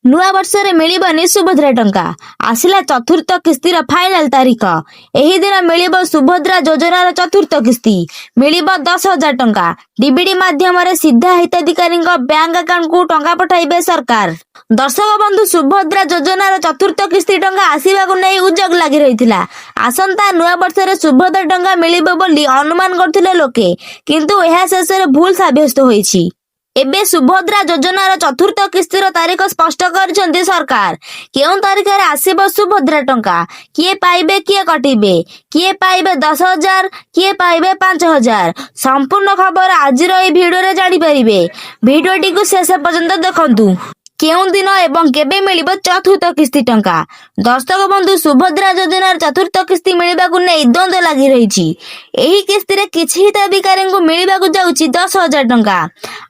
नुआ वर्ष रे मिलिबनी सुभद्रा टंका आसिला चतुर्थ किस्तिर फाइनल तारीख एही दिन मिलिबो सुभद्रा योजनार चतुर्थ किस्ती मिलिबो 10,000 टंका डीबीटी माध्यम रे सीधा हिताधिकारी बैंक अकाउंट को टंका पठाइबे सरकार। दर्शक बंधु सुभद्रा योजनार चतुर्थ किस्ती टंका आसीबाकु नै उजग लागि रहिथिला। आसंता नुआ वर्ष रे सुभद्रा टंका मिलिबो बोली अनुमान करथिले लोके किंतु एहा शेषरे भूल साब्यस्त होईछि। एबे सुभद्रा योजनार चतुर्थ किस्तिर तारीख स्पष्ट कर सरकार केउं तारीख रे आसीबो सुभद्रा टंका किए पाइबे किए कटिबे किए पाइबे 10,000 किए पाइबे 5,000 संपूर्ण खबर आजिर ए भिडियो रे जानि परिबे। भिडियोटी को शेष पर्यंत देखंतु केउं दिन एवं केबे मिलिबो चतुर्थ किस्ती टंका। दर्शक बंधु सुभद्रा योजनार चतुर्थ किस्ती मिलिबाकु नै द्वंद्व लागि रहिछि। एही किस्ती रे किछि हिताधिकारी को मिलिबाकु जाउछि 10,000 टंका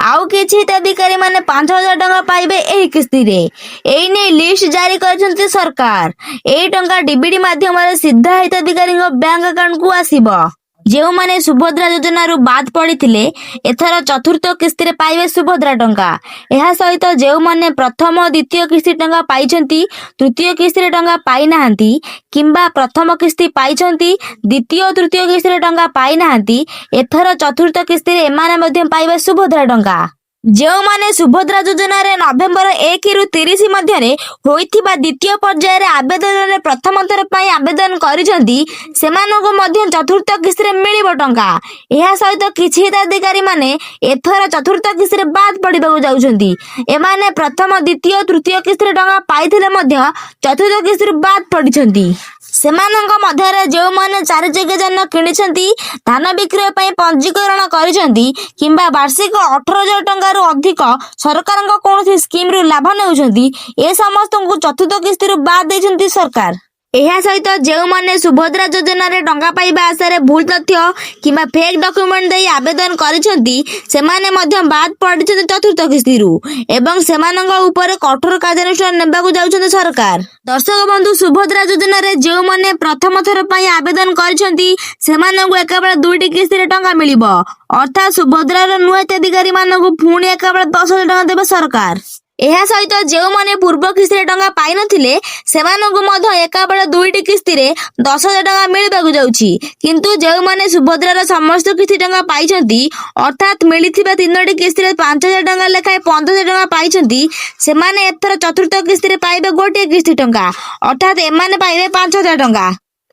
आउ किछि हिताधिकारी माने 5,000 टंका पाइबे एही किस्ती रे। एही नै लिस्ट जारी करछन्ती सरकार। एही टंका डीबीटी माध्यम रे सीधा हिताधिकारी बैंक अकाउंट को आसीबो। जेउ माने सुभद्रा योजना रु बाद पड़िथिले एथर चतुर्थ किस्ती रे पाइबे सुभद्रा टंका। एहा सहित जेउ माने प्रथम द्वितीय किस्ती टंका पाइछन्ती तृतीय किस्ती रे टंका पाइ नाहंती किंबा प्रथम किस्ती पाइछन्ती द्वितीय तृतीय किस्ती रे टंका पाइ नाहंती एथर चतुर्थ किस्ती रे एमाने मध्यम पाइबे सुभद्रा टंका। जेउ माने सुभद्रा योजना रे नवेम्बर 1 रु 30 मध्य रे होइथिबा द्वितीय पर्याय रे आवेदन रे प्रथम थर पई आवेदन करिसंती सेमानको मध्य चतुर्थ किस्ती रे मिलिबो टंका। एहा सहित किछि हिताधिकारी माने एथर चतुर्थ किस्ती रे बाद पडिबाकु जाउछंती। एमाने प्रथम द्वितीय तृतीय किस्ती रे टंका पाइथिले मध्य चतुर्थ किस्ती रे बाद पडिसंती। सेमानଙ୍କ ମଧ୍ୟରେ ଯେଉଁମାନେ 4 ଚକିଆ ଯାନ କିଣିଛନ୍ତି ଧାନ ବିକ୍ରୟ ପାଇଁ ପଞ୍ଜୀକରଣ କରିଛନ୍ତି କିମ୍ବା ବାର୍ଷିକ 18,000 ଟଙ୍କାରୁ ଅଧିକ ସରକାରଙ୍କ କୌଣସି ସ୍କିମରୁ ଲାଭ ନେଉଛନ୍ତି ଏ ସମସ୍ତଙ୍କୁ ଚତୁର୍ଥ କିସ୍ତିରୁ ବାଦ ଦେଇଛନ୍ତି ସରକାର। ଏହା ସହିତ ଯେଉଁମାନେ ସୁଭଦ୍ରା ଯୋଜନାରେ ଟଙ୍କା ପାଇବା ଆଶାରେ ଭୁଲ ତଥ୍ୟ କିମ୍ବା ଫେକ୍ ଡକ୍ୟୁମେଣ୍ଟ ଦେଇ ଆବେଦନ କରିଛନ୍ତି ସେମାନେ ମଧ୍ୟ ବାଦ ପଡ଼ିଛନ୍ତି ଚତୁର୍ଥ କିସ୍ତିରୁ ଏବଂ ସେମାନଙ୍କ ଉପରେ କଠୋର କାର୍ଯ୍ୟାନୁଷ୍ଠାନ ନେବାକୁ ଯାଉଛନ୍ତି ସରକାର। ଦର୍ଶକ ବନ୍ଧୁ ସୁଭଦ୍ରା ଯୋଜନାରେ ଯେଉଁମାନେ ପ୍ରଥମ ଥର ପାଇଁ ଆବେଦନ କରିଛନ୍ତି ସେମାନଙ୍କୁ ଏକାବେଳେ 2ଟି କିସ୍ତିରେ ଟଙ୍କା ମିଳିବ ଅର୍ଥାତ୍ ସୁଭଦ୍ରାର ନୂଆ ହିତାଧିକାରୀ ମାନଙ୍କୁ ପୁଣି ଏକାବେଳେ 10,000 ଟଙ୍କା ଦେବେ ସରକାର। ଏହା ସହିତ ଯେଉଁମାନେ ପୂର୍ବ କିସ୍ତିରେ ଟଙ୍କା ପାଇନଥିଲେ ସେମାନଙ୍କୁ ମଧ୍ୟ ଏକାବେଳେ 2ଟି କିସ୍ତିରେ 10,000 ଟଙ୍କା ମିଳିବାକୁ ଯାଉଛି କିନ୍ତୁ ଯେଉଁମାନେ ସୁଭଦ୍ରାର ସମସ୍ତ କିସ୍ତି ଟଙ୍କା ପାଇଛନ୍ତି ଅର୍ଥାତ୍ ମିଳିଥିବା 3ଟି କିସ୍ତିରେ 5,000 ଟଙ୍କା ଲେଖାଏଁ 15,000 ଟଙ୍କା ପାଇଛନ୍ତି ସେମାନେ ଏଥର ଚତୁର୍ଥ କିସ୍ତିରେ ପାଇବେ ଗୋଟିଏ କିସ୍ତି ଟଙ୍କା ଅର୍ଥାତ୍ ଏମାନେ ପାଇବେ 5,000 ଟଙ୍କା।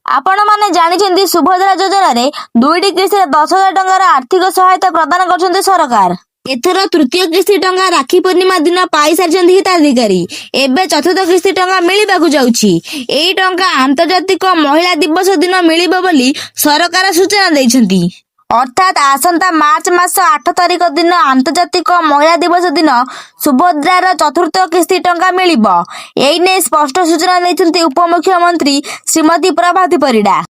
आपण माने जानिछन्ती सुभद्रा योजनारे 2टी किस्तिरे 10,000 टंकार आर्थिक सहायता प्रदान करछन्ती सरकार। एथर तृतीय किस्ती टंका राखी पूर्णिमा दिन पाई सारिछन्ती हिताधिकारी एबे चतुर्थ किस्ती टंका मिलिबाकु जाउछि। एई टंका आंतर्जातिक महिला दिवस दिन मिलिबो बोली सरकार सूचना दैछन्ती अर्थात आसंता मार्च मास 8 तारिख दिन आंतर्जातिक महिला दिवस दिन सुभद्रार चतुर्थ किस्ती टंका मिलिबो। एई नै स्पष्ट सूचना दैछन्ती उपमुख्यमंत्री श्रीमती प्रभाती परिडा।